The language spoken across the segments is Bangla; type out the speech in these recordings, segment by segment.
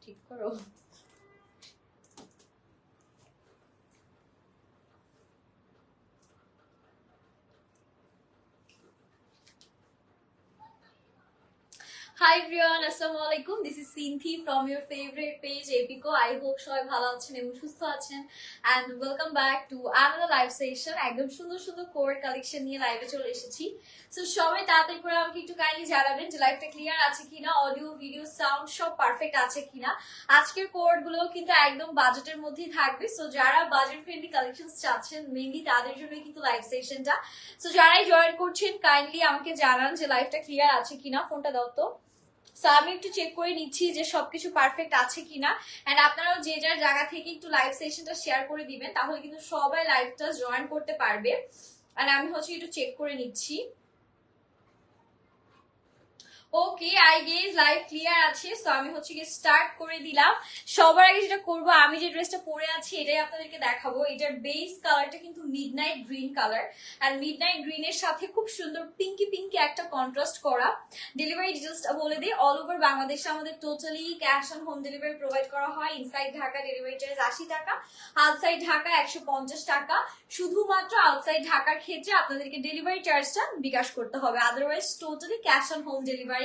ঠিক করো। Hi everyone, assalamu alaikum. This is Sinthi from your favorite page Epico. I hope সবাই ভালো আছেন এবং সুস্থ আছেন and welcome back to another live session. একদম সুন্দর সুন্দর কোড কালেকশন নিয়ে লাইভে চলে এসেছি। সো সবাই তাড়াতাড়ি করে আমাকে একটু কাইন্ডলি জানাবেন যে লাইভটা ক্লিয়ার আছে কিনা, অডিও ভিডিও সাউন্ড সব পারফেক্ট আছে কিনা। আজকের কোড গুলো কিন্তু একদম বাজেটের মধ্যেই থাকবে। সো যারা বাজেট ফ্রেন্ডলি কালেকশন চাচ্ছেন মেইনলি তাদের জন্যই কিন্তু লাইভ সেশনটা। সো যারাই জয়েন করছেন কাইন্ডলি আমাকে জানান যে লাইভটা ক্লিয়ার আছে কিনা। ফোনটা দাও তো। সো আমি একটু চেক করে নিচ্ছি যে সবকিছু পারফেক্ট আছে কিনা এন্ড আপনারাও যে যার জায়গা থেকে একটু লাইভ সেশনটা শেয়ার করে দিবেন, তাহলে কিন্তু সবাই লাইভটা জয়েন করতে পারবে। এন্ড আমি একটু চেক করে নিচ্ছি। ওকে, আই গেস লাইভ ক্লিয়ার আছে। সো আমি স্টার্ট করে দিলাম। সবার আগে যেটা করবো, আমি যে ড্রেসটা পরে আছি এটাই আপনাদেরকে দেখাবো। এটার বেস কালারটা কিন্তু মিডনাইট গ্রিন কালার আর মিডনাইট গ্রিনের সাথে খুব সুন্দর পিঙ্কি পিঙ্কি একটা কন্ট্রাস্ট করা। ডেলিভারি ডিটেলসটা বলে দিই, অল ওভার বাংলাদেশে আমাদের totally cash on home delivery provide করা হয়। ইনসাইড ঢাকা ডেলিভারি চার্জ 80 টাকা, আউটসাইড ঢাকা 150 টাকা। শুধুমাত্র আউটসাইড ঢাকার ক্ষেত্রে আপনাদেরকে ডেলিভারি চার্জটা বিকাশ করতে হবে, otherwise totally cash on home delivery.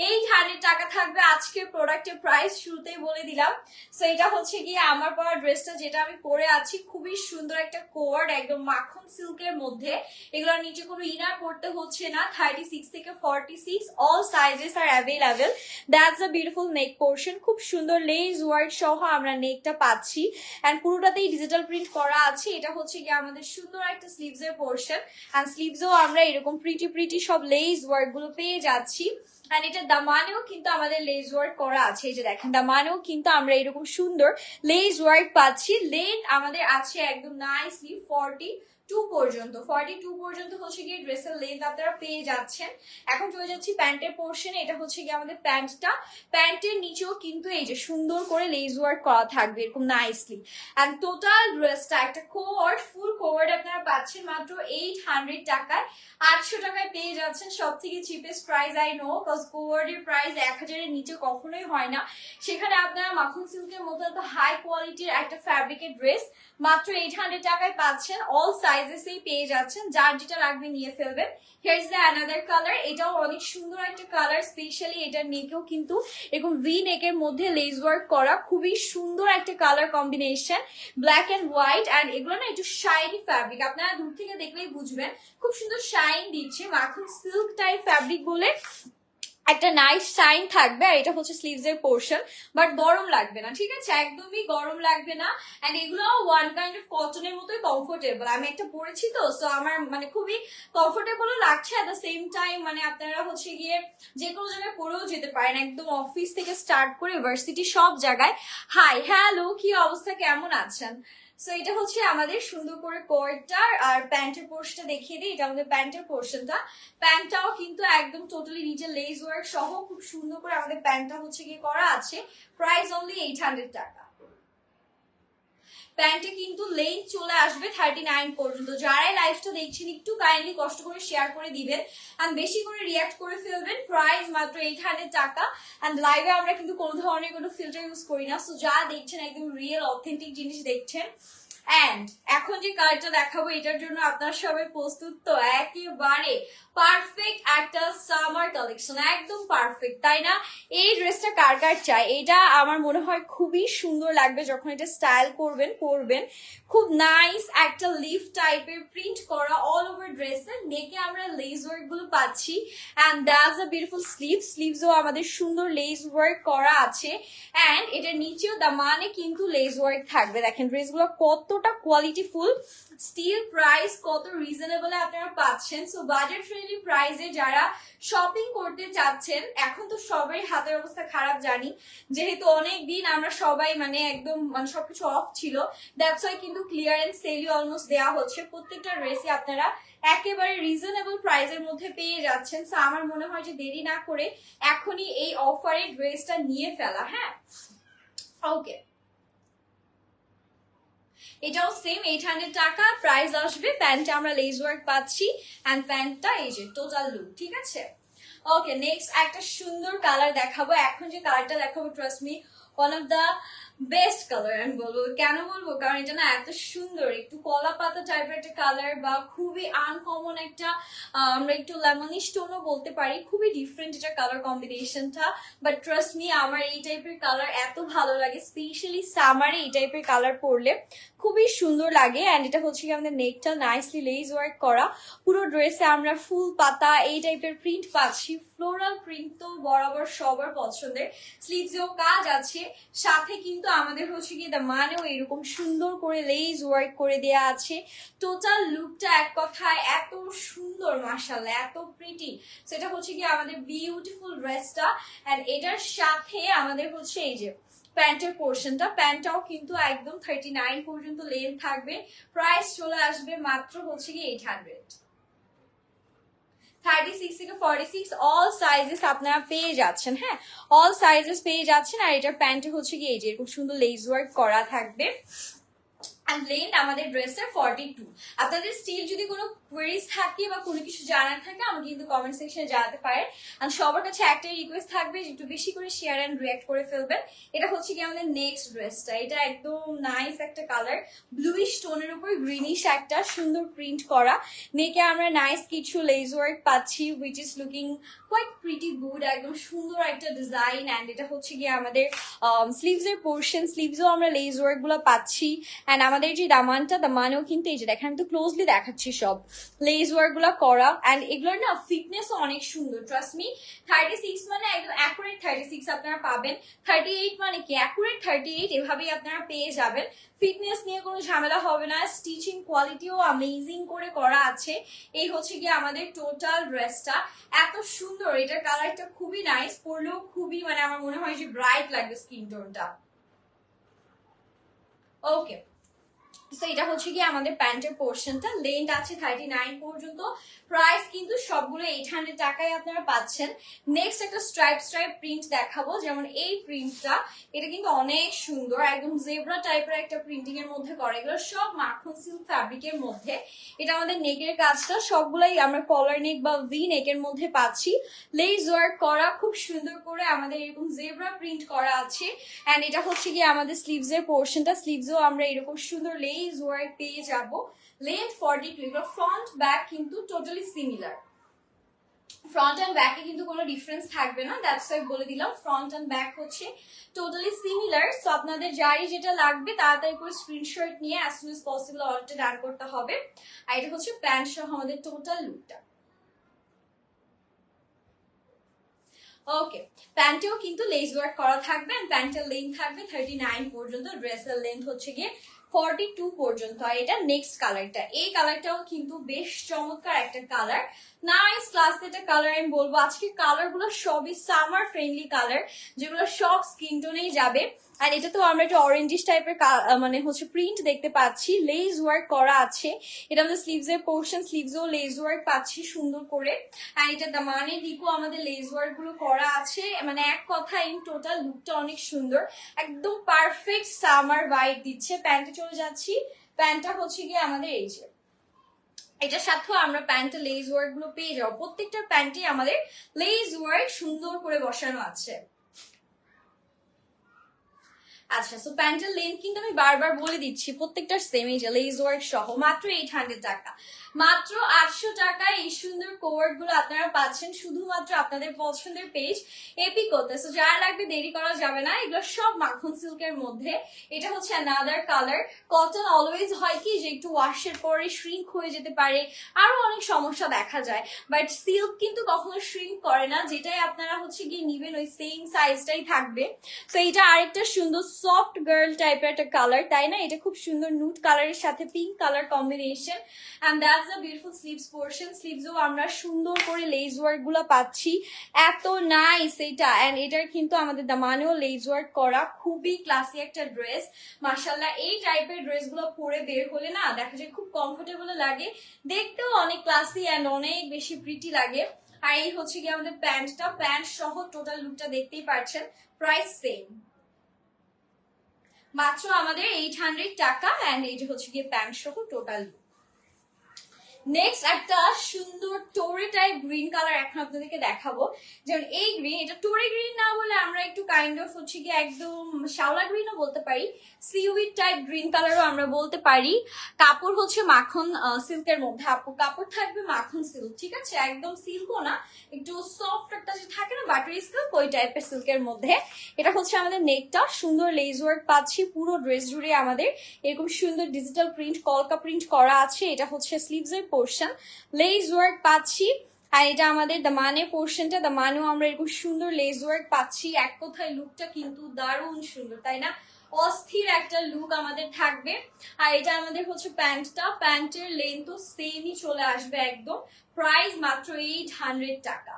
800 টাকা থাকবে আজকের প্রোডাক্টের প্রাইস, শুরুতেই বলে দিলাম। সো এটা গিয়ে আমার পরা ড্রেসটা যেটা আমি পরে আছি, খুবই সুন্দর একটা কোয়ার্ড, একদম মাখন সিল্কের মধ্যে। এগুলোর নিচে কোনো ইনার পড়তে হচ্ছে না। 36 থেকে 46 all sizes R available. That's a beautiful neck portion, খুব সুন্দর লেস ওয়ার্ক সহ আমরা নেকটা পাচ্ছি এন্ড পুরোটাতেই ডিজিটাল প্রিন্ট করা আছে। এটা গিয়ে আমাদের সুন্দর একটা স্লিভস এর পোর্শন এন্ড স্লিভসও আমরা এরকম প্রিটি সব লেস ওয়ার্ক গুলো পেয়ে যাচ্ছি। আর এটা দামানেও কিন্তু আমাদের লেস ওয়ার্ক করা আছে। এই যে দেখেন, দামানেও কিন্তু আমরা এরকম সুন্দর লেস ওয়ার্ক পাচ্ছি। লেন্থ আমাদের আছে একদম নাইসলি 42 পর্যন্ত। 42 পর্যন্ত গিয়ে ড্রেসের লেন্থ আপনারা পেয়ে যাচ্ছেন। এখন চলে যাচ্ছি প্যান্টের পোর্শনে। এটা গিয়ে আমাদের প্যান্টটা। প্যান্টের নিচেও কিন্তু এই যে সুন্দর করে লেস ওয়ার্ক করা থাকবে এরকম নাইসলি। এন্ড টোটাল ড্রেসটা একটা কোয়ার্ড, ফুল কোয়ার্ড আপনারা পাচ্ছেন মাত্র 800 টাকায়। 800 টাকায় পেয়ে যাচ্ছেন সব থেকে cheapest price. I know, cause কোয়ার্ডের প্রাইস 1000 এর নিচে কখনোই হয় না। সেখানে আপনারা মাখন সিল্কের মতো এত হাই কোয়ালিটির একটা ফ্যাব্রিকের ড্রেস মাত্র 800 টাকায় পাচ্ছেন। অল সাইজেসেই পেয়ে যাচ্ছেন, যার যেটা লাগবে নিয়ে ফেলবেন। Here is the another colour. এটাও অনেক সুন্দর একটা কালার, স্পেশালি এটার নেকেও কিন্তু এরকম ভি নেকের মধ্যে লেস ওয়ার্ক করা, খুবই সুন্দর একটা colour combination, black and white. And এগুলো না একটু শাইনি ফ্যাব্রিক, আপনারা দূর থেকে দেখলেই বুঝবেন। খুব সুন্দর শাইন দিচ্ছে, মাখন সিল্ক টাইপ ফ্যাব্রিক বলে একটা নাইস শাইন থাকবে। আর এটা স্লিভস এর পোর্শন, বাট গরম লাগবে না, ঠিক আছে? একদমই গরম লাগবে না। এন্ড এগুলো ওয়ান কাইন্ড অফ কটনের মতোই কমফোর্টেবল। আমি একটা পরেছি তো, সো আমার খুবই কমফোর্টেবলও লাগছে। এট দ্য সেম টাইম আপনারা গিয়ে যে কোনো জায়গায় পরেও যেতে পারেন, একদম অফিস থেকে স্টার্ট করে ভার্সিটি সব জায়গায়। হাই, হ্যালো, কি অবস্থা, কেমন আছেন? সো এটা আমাদের সুন্দর করে কোয়ার্ডটা। আর প্যান্টের পোর্শনটা দেখিয়ে দিই, এটা আমাদের প্যান্টের পোর্শনটা। প্যান্টটাও কিন্তু একদম টোটালি নিচে লেস ওয়ার্ক সহ খুব সুন্দর করে আমাদের প্যান্টটা গিয়ে করা আছে। প্রাইস অনলি 800 টাকা। প্যান্টে কিন্তু লেন্থ চলে আসবে 39 পর্যন্ত। যারাই লাইভটা দেখছেন একটু কাইন্ডলি কষ্ট করে শেয়ার করে দিবেন এন্ড বেশি করে রিয়াক্ট করে ফেলবেন। প্রাইস মাত্র 800 টাকা। এন্ড লাইভে আমরা কিন্তু কোনো ধরনের কোনো ফিল্টার ইউজ করি না, সো যা দেখছেন একদম রিয়েল অথেন্টিক জিনিস দেখছেন। এন্ড এখন যে কালারটা দেখাবো এটার জন্য আপনারা সবাই প্রস্তুত তো? একেবারে পারফেক্ট একটা সামার কালেকশন, একদম পারফেক্ট, তাই না? এই ড্রেসটা কার কার চাই? এটা আমার মনে হয় খুবই সুন্দর লাগবে যখন এটা স্টাইল করবেন, পরবেন। খুব নাইস একটা লিফ টাইপের প্রিন্ট করা অল ওভার ড্রেসে। নেকে আমরা লেস ওয়ার্ক গুলো পাচ্ছি এন্ড দ্যাটস আ বিউটিফুল স্লিভসও আমাদের সুন্দর লেস ওয়ার্ক করা আছে। এন্ড এটার নিচেও দামানে কিন্তু লেস ওয়ার্ক থাকবে। দেখেন ড্রেসগুলো কতটা কোয়ালিটিফুল, স্টিল প্রাইস কত রিজনেবল আপনারা পাচ্ছেন। সো বাজেট ফ্রেন্ডলি প্রাইসে যারা শপিং করতে চাচ্ছেন, এখন তো সবাই হাতের অবস্থা খারাপ জানি, যেহেতু অনেক দিন আমরা সবাই একদম সবকিছু অফ ছিল, দ্যাটস ওয়াই কিন্তু ক্লিয়ারেন্স সেলই অলমোস্ট দেওয়া হচ্ছে। প্রত্যেকটা ড্রেসই আপনারা একেবারে রিজনেবল প্রাইসের মধ্যে পেয়ে যাচ্ছেন। সো আমার মনে হয় যে দেরি না করে এখনই এই অফারের ড্রেসটা নিয়ে ফেলা। হ্যাঁ, ওকে, এটাও সেম 800 টাকা প্রাইস আসবে। প্যান্টটা আমরা লেস ওয়ার্ক পাচ্ছি এন্ড প্যান্টটা এই যে টোটাল লুক, ঠিক আছে? ওকে, নেক্সট একটা সুন্দর কালার দেখাবো। এখন যে কালারটা দেখাবো, trust me, one of the best colour আমি বলবো। কেন বলবো, কারণ এটা না এত সুন্দর, একটু কলা পাতা টাইপের একটা কালার বা খুবই আনকমন একটা আমরা একটু লেমনিশ টোনও বলতে পারি, খুবই ডিফারেন্ট এটা কালার কম্বিনেশনটা। বাট ট্রাস্ট মি, আমার এই টাইপের কালার এত ভালো লাগে, স্পেশালি সামারে এই টাইপের কালার পরলে খুবই সুন্দর লাগে। অ্যান্ড এটা হচ্ছে কি আমাদের নেকটা নাইসলি লেজ ওয়ার্ক করা, পুরো ড্রেসে আমরা ফুল পাতা এই টাইপের প্রিন্ট পাচ্ছি। ফ্লোরাল প্রিন্ট তো বরাবর সবার পছন্দের, স্লিভসেও কাজ আছে, সাথে কিন্তু আমাদের হচ্ছে কি মানেও এরকম সুন্দর করে লেজ ওয়ার্ক করে দেয়া আছে। টোটাল লুকটা এক কথায় এত সুন্দর, মাশাআল্লাহ এত প্রিটি। সেটা হচ্ছে কি আমাদের বিউটিফুল ড্রেসটা। এন্ড এটার সাথে আমাদের হচ্ছে এই যে প্যান্টের পোর্শনটা, প্যান্টটাও কিন্তু একদম 39 পর্যন্ত লেন্থ থাকবে। প্রাইস চলে আসবে মাত্র হচ্ছে কি 800। 36 থেকে 46 অল সাইজেস আপনারা পেয়ে যাচ্ছেন। হ্যাঁ, অল সাইজেস পেয়ে যাচ্ছেন। আর এটার প্যান্টে হচ্ছে কি এই যে এরকম সুন্দর লেস ওয়ার্ক করা থাকবে। and length আমাদের ড্রেসের 42। আপনাদের স্টিল যদি কোনো কোয়েরিজ থাকে বা কোনো কিছু জানার থাকে আমাকে কিন্তু কমেন্ট সেকশনে জানাতে পারেন। আর সবার কাছে একটাই রিকোয়েস্ট থাকবে যে একটু বেশি করে শেয়ার এন্ড রিঅ্যাক্ট করে ফেলবেন। এটা হচ্ছে কি আমাদের নেক্সট ড্রেসটা, এটা একদম নাইস একটা কালার, ব্লুইশ টোনের উপর গ্রিনিশ একটা সুন্দর প্রিন্ট করা। নেকে আমরা নাইস কিছু লেস ওয়ার্ক পাচ্ছি, which is looking quite pretty good, একদম সুন্দর একটা ডিজাইন। অ্যান্ড এটা হচ্ছে গিয়ে আমাদের স্লিভস এর পোর্শন, স্লিভসও আমরা লেস ওয়ার্ক গুলো পাচ্ছি। অ্যান্ড আমাদের যে দামানেও কিন্তু এই যে দেখেন, আমি তো ক্লোজলি দেখাচ্ছি সব লেস ওয়ার্ক গুলা করা। অ্যান্ড এগুলোর না ফিটনেসও অনেক সুন্দর, ট্রাস্ট মি। 36 মানে একদম অ্যাকুরেট 36 আপনারা পাবেন। 38 মানে কি অ্যাকুরেট 38, এভাবেই আপনারা পেয়ে যাবেন। ফিটনেস নিয়ে কোনো ঝামেলা হবে না, স্টিচিং কোয়ালিটিও অ্যামেজিং করে করা আছে। এই হচ্ছে গিয়ে আমাদের টোটাল ড্রেসটা, এত সুন্দর। এটার কালারটা খুবই নাইস, পরলেও খুবই মানে আমার মনে হয় যে ব্রাইট লাগবে স্কিন টোনটা। ওকে, সো এটা হচ্ছে কি আমাদের প্যান্টের পোর্শনটা, লেন্থ আছে 39 পর্যন্ত। প্রাইস কিন্তু সবগুলো 800 টাকায় আপনারা পাচ্ছেন। নেক্সট একটা স্ট্রাইপ প্রিন্ট দেখাবো, যেমন এই প্রিন্টটা, এটা কিন্তু অনেক সুন্দর, একদম জেব্রা টাইপের একটা প্রিন্টিং এর মধ্যে করে। এগুলো সব মাখন সিল্ক ফ্যাব্রিকের মধ্যে। এটা আমাদের নেকের কাজটা সবগুলাই আমরা কলার নেক বা ভি নেকের মধ্যে পাচ্ছি। লেস ওয়ার্ক করা খুব সুন্দর করে আমাদের এরকম জেব্রা প্রিন্ট করা আছে। এন্ড এটা হচ্ছে কি আমাদের স্লিভস এর পোর্শনটা, স্লিভসও আমরা এরকম সুন্দর লেস ওয়ার্ক পেয়ে যাব। লেন্থ 42। এগুলো ফ্রন্ট ব্যাক কিন্তু টোটালি সিমিলার, ফ্রন্ট এন্ড ব্যাকে কিন্তু কোনো ডিফারেন্স থাকবে না, দ্যাটস ওয়াই বলে দিলাম ফ্রন্ট এন্ড ব্যাক হচ্ছে টোটালি সিমিলার। সো আপনাদের যারই যেটা লাগবে তাড়াতাড়ি করে স্ক্রিনশট নিয়ে অ্যাজ সুন এজ পসিবল অর্ডারটা ডান করতে হবে। আর এটা হচ্ছে প্যান্ট সহ আমাদের টোটাল লুকটা। ওকে, প্যান্টেও কিন্তু লেস ওয়ার্ক করা থাকবে। প্যান্টের লেন্থ থাকবে 39 পর্যন্ত, ড্রেসের লেন্থ হচ্ছে গিয়ে 42 পর্যন্ত। আর এটা নেক্সট কালারটা, এই কালারটাও কিন্তু বেশ চমৎকার একটা কালার, নাইস ক্লাস একটা কালার আমি বলবো। আজকে কালার গুলো সবই সামার ফ্রেন্ডলি কালার, যেগুলো সব স্কিন টোনেই যাবে। আর এটা তো আমরা একটা অরেঞ্জিশ টাইপের মানে হচ্ছে প্রিন্ট দেখতে পাচ্ছি, লেস ওয়ার্ক করা আছে। এটা আমাদের স্লিভস এর পোর্শন, স্লিভসও লেস ওয়ার্ক পাচ্ছি সুন্দর করে। আর এটা দামানের দিকেও আমাদের লেস ওয়ার্ক গুলো করা আছে। মানে এক কথা ইন টোটাল লুকটা অনেক সুন্দর, একদম পারফেক্ট সামার ভাইব দিচ্ছে। প্যান্টে চলে যাচ্ছি, প্যান্টটা হচ্ছে গিয়ে আমাদের এই যে এটার সাথেও আমরা প্যান্টে লেস ওয়ার্ক গুলো পেয়ে যাবো। প্রত্যেকটা প্যান্টে আমাদের লেস ওয়ার্ক সুন্দর করে বসানো আছে। আচ্ছা, সো প্যান্টের লেন্থ কিন্তু আমি বারবার বলে দিচ্ছি, প্রত্যেকটার সেম, এই যে লেস ওয়ার্ক সহ মাত্র 800 টাকা। মাত্র 800 টাকায় এই সুন্দর কোয়ার্ড গুলো আপনারা পাচ্ছেন শুধুমাত্র আপনাদের পছন্দের পেজ এপিকোতে। সো যারা লাগবে দেরি করা যাবে না, এগুলো সব মাখন সিল্কের মধ্যে। এটা হচ্ছে অ্যানাদার কালার। কটন অলওয়েজ হয় কি যে একটু ওয়াশের পরে শ্রিঙ্ক হয়ে যেতে পারে, আরো অনেক সমস্যা দেখা যায়। বাট সিল্ক কিন্তু কখনো শ্রিঙ্ক করে না, যেটাই আপনারা হচ্ছে গিয়ে নিবেন ওই সেম সাইজটাই থাকবে। তো এটা আরেকটা সুন্দর সফট গার্ল টাইপের একটা কালার, তাই না? এটা খুব সুন্দর নুড কালারের সাথে pink colour combination. And that's a beautiful sleeves portion. স্লিভসও আমরা সুন্দর করে লেস ওয়ার্ক গুলো পাচ্ছি, এত নাইস এটা। এন্ড এটার কিন্তু আমাদের দামানেও লেস ওয়ার্ক করা, খুবই ক্লাসি একটা ড্রেস। মাশাআল্লাহ, এই টাইপের ড্রেস গুলো পরে বের হলে না দেখা যায় খুব কমফোর্টেবল লাগে, দেখতেও অনেক ক্লাসি এন্ড অনেক বেশি প্রিটি লাগে। আর এই হচ্ছে কি আমাদের প্যান্টটা, প্যান্ট সহ টোটাল লুকটা দেখতেই পাচ্ছেন। প্রাইস সেম, মাত্র আমাদের 800 টাকা। এন্ড এই যে হচ্ছে গিয়ে প্যান্ট সহ টোটাল। নেক্সট একটা সুন্দর টোরে টাইপ গ্রিন কালার এখন আপনাদেরকে দেখাবো। যেমন এই গ্রিন, এটা টোরে গ্রিন না বলে আমরা একটু কাইন্ড অফ হচ্ছে গিয়ে একদম শ্যাওলা গ্রিনও বলতে পারি, সিউইড টাইপ গ্রিন কালারও আমরা বলতে পারি। কাপড় হচ্ছে মাখন সিল্কের মধ্যে, আপু কাপড় থাকবে মাখন সিল্ক, ঠিক আছে, একদম সিল্কও না, একটু সফট একটা যে থাকে না বাটারি সিল্ক, ওই টাইপের সিল্কের মধ্যে। এটা হচ্ছে আমাদের নেকটা, সুন্দর লেজ ওয়ার্ক পাচ্ছি পুরো ড্রেস জুড়ে, আমাদের এরকম সুন্দর ডিজিটাল প্রিন্ট কলকা প্রিন্ট করা আছে। এটা হচ্ছে স্লিভস এর পোর্শন, লেজ ওয়ার্ক পাচ্ছি। আর এটা আমাদের দামানের পোর্শনটা, দামানেও আমরা এরকম সুন্দর লেজ ওয়ার্ক পাচ্ছি। এক কথায় লুকটা কিন্তু দারুণ সুন্দর, তাই না? অস্থির একটা লুক আমাদের থাকবে। আর এটা আমাদের হচ্ছে প্যান্টটা, প্যান্টের লেন্থও সেমই চলে আসবে একদম। প্রাইস মাত্র 800 টাকা।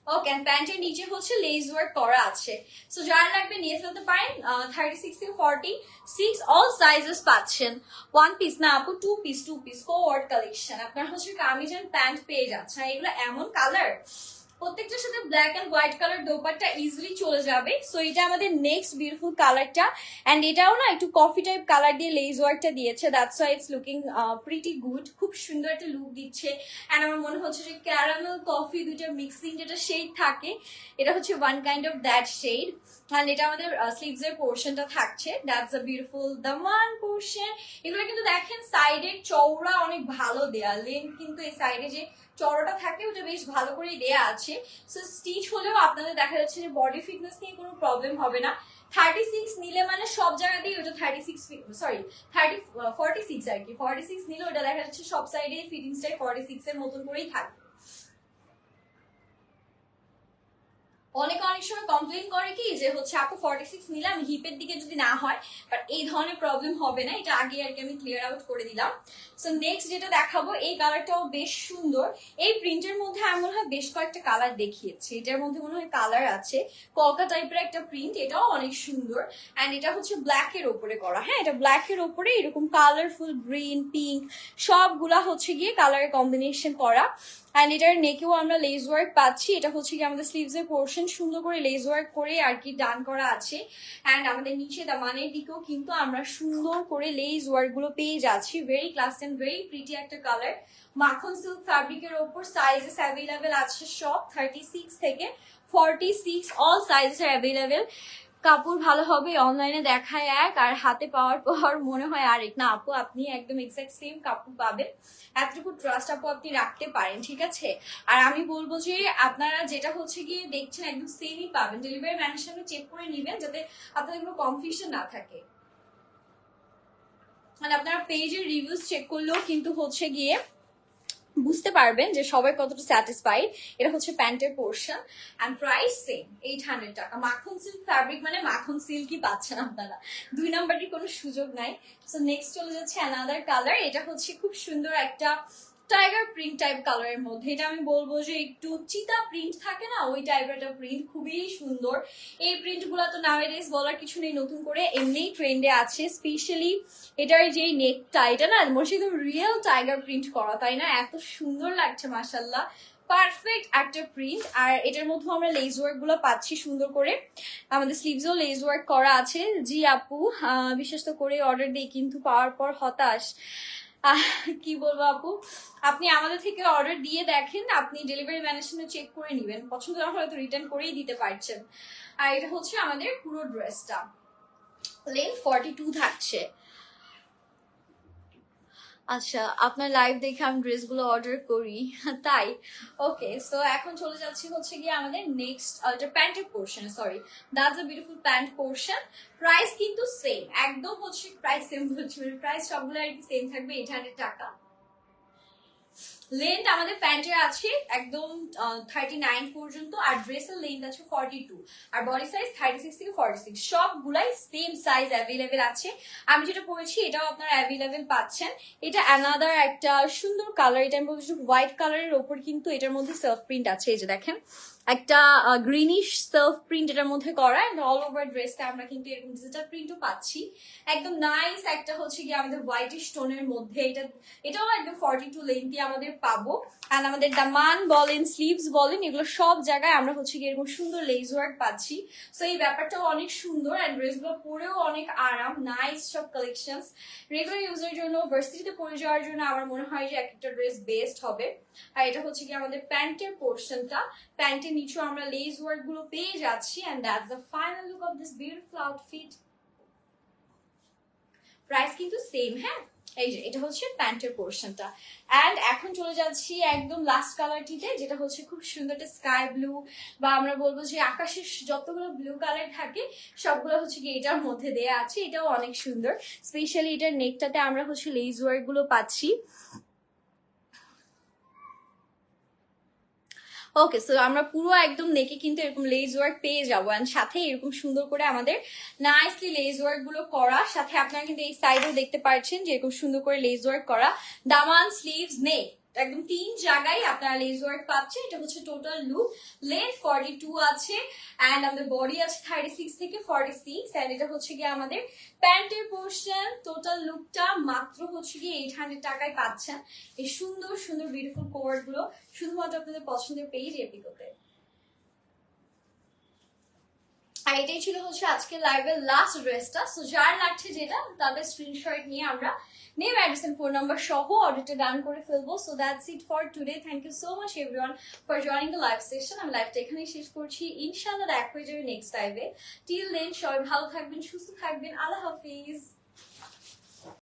ওকে, প্যান্টের নিচে হচ্ছে লেস ওয়ার্ক করা আছে। সো যার লাগবে নিয়ে ফেলতে পারেন। 36 থেকে 46 অল সাইজেস পাচ্ছেন। 1 পিস না আপু, 2 পিস কোয়ার্ড কালেকশন। আপনার হচ্ছে কামিজ এন্ড প্যান্ট পেয়ে যাচ্ছেন। এগুলো এমন কালার, প্রত্যেকটার সাথে black and white colour dupatta easily চলে যাবে। সো এটা আমাদের নেক্সট বিউটিফুল কালারটা, এন্ড এটাও না একটু কফি টাইপ কালার দিয়ে লেজ ওয়ার্কটা দিয়েছে, that's why it's looking pretty good. খুব সুন্দর একটা লুক দিচ্ছে। এন্ড আমার মনে হচ্ছে যে ক্যারামেল কফি দুইটা মিক্সিং যেটা শেড থাকে, এটা হচ্ছে one kind of that shade. And এটা আমাদের স্লিভস এর পোর্শনটা থাকছে, দ্যাটস আ বিউটিফুল দামান পোর্শন। এগুলো কিন্তু দেখেন সাইডের চওড়া অনেক ভালো দেয়া, লেন্থ কিন্তু এই সাইডে যে চড়াটা থাকে ওটা বেশ ভালো করেই দেয়া আছে। সো স্টিচ হলেও আপনাদের দেখা যাচ্ছে যে বডি ফিটনেস নিয়ে কোনো প্রবলেম হবে না। 36 নিলে মানে সব জায়গাতেই ওটা 36 সরি 46 আর কি, 46 নিলে ওটা দেখা যাচ্ছে সব সাইডে ফিটিংসটাই 46 এর মতন করেই থাকে। অনেক সময় কমপ্লেন করে কি যে হচ্ছে আপু 46 নিলাম হিপের দিকে যদি না হয়, বাট এই ধরনের প্রবলেম হবে না, এটা আগে আর কি আমি ক্লিয়ার আউট করে দিলাম। সো নেক্সট যেটা দেখাবো, এই কালারটাও বেশ সুন্দর। এই প্রিন্টের মধ্যে আমি মনে হয় বেশ কয়েকটা কালার দেখিয়েছি, এটার মধ্যে মনে হয় কালার আছে, কলকা টাইপের একটা প্রিন্ট, এটাও অনেক সুন্দর। এন্ড এটা হচ্ছে ব্ল্যাক এর উপরে করা, হ্যাঁ এটা ব্ল্যাক এর উপরে এরকম কালারফুল গ্রিন পিঙ্ক সবগুলা হচ্ছে গিয়ে কালারের কম্বিনেশন করা। এন্ড এটার নেকেও আমরা লেস ওয়ার্ক পাচ্ছি। এটা হচ্ছে কি আমাদের স্লিভস এর পোর্শন, সুন্দর করে লেস ওয়ার্ক করে আর কি ডান করা আছে। এন্ড আমাদের নিচে দামানের দিকেও কিন্তু আমরা সুন্দর করে লেস ওয়ার্ক গুলো পেয়ে যাচ্ছি। Very class and very pretty একটা কালার। মাখন সিল্ক ফ্যাব্রিকের ওপর সাইজেস অ্যাভেলেবেল আছে সব 36 থেকে 46 অল সাইজেস আর অ্যাভেলেবেল। কাপড় ভালো হবে, অনলাইনে দেখায় এক আর হাতে পাওয়ার পর মনে হয় আরেক। না আপু, আপনি একদম এক্সাক্ট সেম কাপড় পাবেন, এতটুকু ট্রাস্ট আপু আপনি রাখতে পারেন, ঠিক আছে। আর আমি বলবো যে আপনারা যেটা হচ্ছে গিয়ে দেখছেন একদম সেমই পাবেন। ডেলিভারি ম্যানের সামনে চেক করে নিবেন যাতে আপনাদের কোনো কনফিউশন না থাকে। মানে আপনারা পেজের রিভিউজ চেক করলেও কিন্তু হচ্ছে গিয়ে বুঝতে পারবেন যে সবাই কতটা স্যাটিসফাইড। এটা হচ্ছে প্যান্টের পোর্শন এন্ড প্রাইস সেম 800 টাকা। মাখন সিল্ক ফ্যাব্রিক মানে মাখন সিল্কই পাচ্ছেন আপনারা, 2 নাম্বারের কোনো সুযোগ নাই। সো নেক্সট চলে যাচ্ছে অ্যানাদার কালার। এটা হচ্ছে খুব সুন্দর একটা টাইগার প্রিন্ট টাইপ কালারের মধ্যে। এটা আমি বলবো যে একটু চিতা প্রিন্ট থাকে না, ওই টাইপের একটা প্রিন্ট, খুবই সুন্দর। এই প্রিন্ট গুলা তো নাওয়াডেজ বলার কিছু নেই, নতুন করে এমনিই ট্রেন্ডে আছে। স্পেশালি এটার যে নেকটা, এটা না মনে হচ্ছে একদম রিয়েল টাইগার প্রিন্ট করা, তাই না? এত সুন্দর লাগছে মাশাল্লাহ, পারফেক্ট একটা প্রিন্ট। আর এটার মধ্যে আমরা লেস ওয়ার্ক গুলো পাচ্ছি সুন্দর করে, আমাদের স্লিভসও লেস ওয়ার্ক করা আছে। জি আপু, বিশেষ তো করে অর্ডার দিয়ে কিন্তু পাওয়ার পর হতাশ। কি বলবো আপু, আপনি আমাদের থেকে অর্ডার দিয়ে দেখেন, আপনি ডেলিভারি ম্যানের সাথে চেক করে নিবেন, পছন্দ না হলে তো রিটার্ন করেই দিতে পারছেন। আর এটা হচ্ছে আমাদের পুরো ড্রেসটা, লেন্থ 42 থাকছে। আচ্ছা, আপনার লাইভ দেখে আমি ড্রেসগুলো অর্ডার করি, তাই? ওকে, সো এখন চলে যাচ্ছি হচ্ছে গিয়ে আমাদের নেক্সট প্যান্টের portion. Sorry, that's a beautiful pant portion. Price কিন্তু সেম, একদম হচ্ছে প্রাইস সেম বলছি, প্রাইস সবগুলো আর কি সেম থাকবে, 800 টাকা। লেন্থ আমাদের প্যান্টের আছে একদম 39 পর্যন্ত, আর ড্রেসের লেন্থ আছে 42, আর বডি সাইজ 36 থেকে 46, সবগুলাই সেম সাইজ অ্যাভেলেবেল আছে। আমি যেটা পরেছি এটাও আপনারা অ্যাভেলেবেল পাচ্ছেন। এটা অ্যানাদার একটা সুন্দর কালার, এটা আমি বলছি হোয়াইট কালারের ওপর কিন্তু এটার মধ্যে সেলফ প্রিন্ট আছে। এই যে দেখেন একটা গ্রিনিশ সেলফ প্রিন্ট এটার মধ্যে করা, এন্ড অল ওভার ড্রেসটা আমরা কিন্তু এরকম ডিজিটাল প্রিন্টও পাচ্ছি। একদম নাইস একটা হচ্ছে গিয়ে আমাদের হোয়াইটিশ টোনের মধ্যে, এটাও একদম 42 লেন্থ দিয়ে আমাদের পাবো। অ্যান্ড আমাদের দামান বলেন, স্লিভস বলেন, এগুলো সব জায়গায় আমরা হচ্ছে কি এরকম সুন্দর লেস ওয়ার্ক পাচ্ছি। সো এই ব্যাপারটাও অনেক সুন্দর অ্যান্ড ড্রেসগুলো পরেও অনেক আরাম, নাইস সব কালেকশনস। রেগুলার ইউজের জন্য, ভার্সিটিতে পরে যাওয়ার জন্য আমার মনে হয় যে একটা ড্রেস বেস্ট হবে। আর এটা হচ্ছে কি আমাদের প্যান্টের পোর্শনটা, প্যান্টের নিচেও আমরা লেস ওয়ার্ক গুলো পেয়ে যাচ্ছি। And that's the final look of this beautiful outfit. Price কিন্তু সেম, হ্যাঁ। এই যে এটা হচ্ছে প্যান্টের পোর্শনটা। অ্যান্ড এখন চলে যাচ্ছি একদম লাস্ট কালারটিতে, যেটা হচ্ছে খুব সুন্দর একটা স্কাই ব্লু, বা আমরা বলবো যে আকাশের যতগুলো ব্লু কালার থাকে সবগুলো হচ্ছে কি এটার মধ্যে দেয়া আছে। এটাও অনেক সুন্দর। স্পেশালি এটার নেকটাতে আমরা হচ্ছে লেস ওয়ার্ক গুলো পাচ্ছি। ওকে, সো আমরা পুরো একদম নেকে কিন্তু এরকম লেস ওয়ার্ক পেয়ে যাবো। এন্ড সাথে এরকম সুন্দর করে আমাদের নাইসলি লেস ওয়ার্ক গুলো করা। সাথে আপনারা কিন্তু এই সাইডেও দেখতে পাচ্ছেন যে এরকম সুন্দর করে লেস ওয়ার্ক করা, দামান, স্লিভস, নেক, একদম 3 জায়গায় আপনারা লেস ওয়ার্ক পাচ্ছেন। এটা হচ্ছে টোটাল লুক। লেন্থ 42 আছে এন্ড আমাদের বডি আছে 36 থেকে 46। এন্ড এটা হচ্ছে গিয়ে আমাদের প্যান্টের পোর্শন। টোটাল লুকটা মাত্র হচ্ছে গিয়ে 800 টাকায় পাচ্ছেন এই সুন্দর সুন্দর বিউটিফুল কোভার গুলো, শুধুমাত্র আপনাদের পছন্দের পেজ এপিকোতে। আর এটাই ছিল হচ্ছে আজকে লাইভের লাস্ট ড্রেসটা। সো যার লাগছে যেটা তাদের স্ক্রিনশট নিয়ে আমরা name, address and phone number সহ অর্ডারটা ডান করে ফেলবো। So that's it for today. Thank you so much everyone for joining the live session. আমি লাইভটা এখানেই শেষ করছি। ইনশাআল্লাহ দেখা হয়ে যাবে নেক্সট লাইভে। টিল দেন সবাই ভালো থাকবেন, সুস্থ থাকবেন। আল্লাহ হাফিজ।